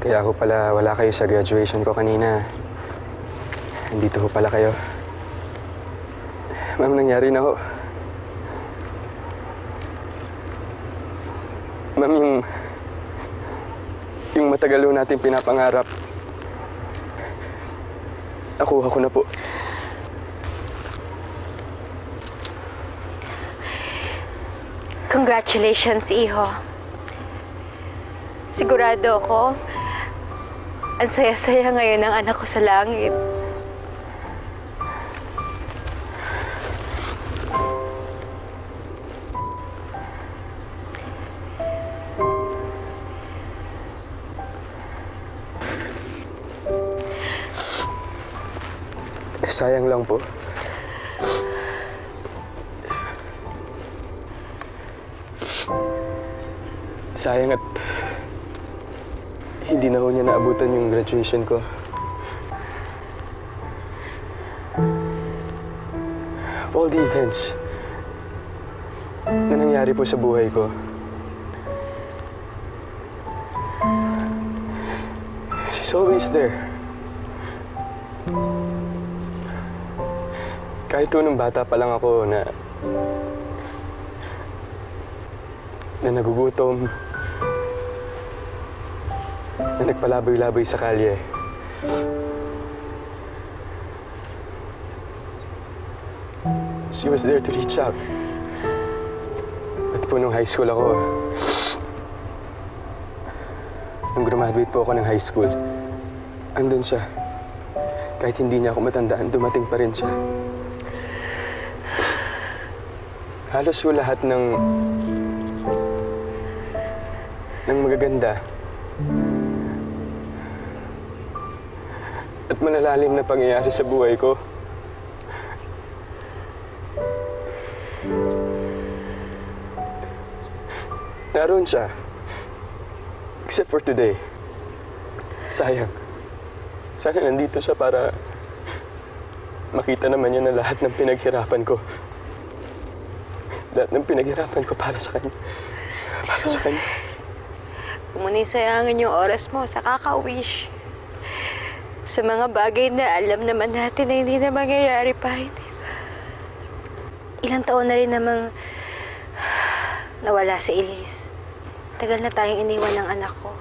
Kaya ho pala wala kayo sa graduation ko kanina. Nandito ho pala kayo. Ma'am, nangyari na ho. Ma'am, yung matagal ho natin pinapangarap, nakuha ko na po. Congratulations, Iho. Sigurado ako, ang saya-saya ngayon ng anak ko sa langit. Sayang lang po. Sayang at hindi na ho niya naabutan yung graduation ko. Of all the events na nangyari po sa buhay ko, she's always there. Kahit nung bata pa lang ako na nagugutom, na nagpalaboy-laboy sa kalye. She was there to reach out. Pati po nung high school ako, nung graduate po ako ng high school, andun siya. Kahit hindi niya ako matandaan, dumating pa rin siya. Halos po lahat ng magaganda at malalalim na pangyayari sa buhay ko, naroon siya. Except for today. Sayang. Sana nandito siya para makita naman niya na lahat ng pinaghirapan ko. Lahat ng pinaghirapan ko para sa kanya. Para sa kanya. Huwag mo na sayangin yung oras mo sa kaka-wish. Sa mga bagay na alam naman natin na hindi na mangyayari pa, hindi ba? Ilang taon na rin namang nawala si Elise. Tagal na tayong iniwan ng anak ko.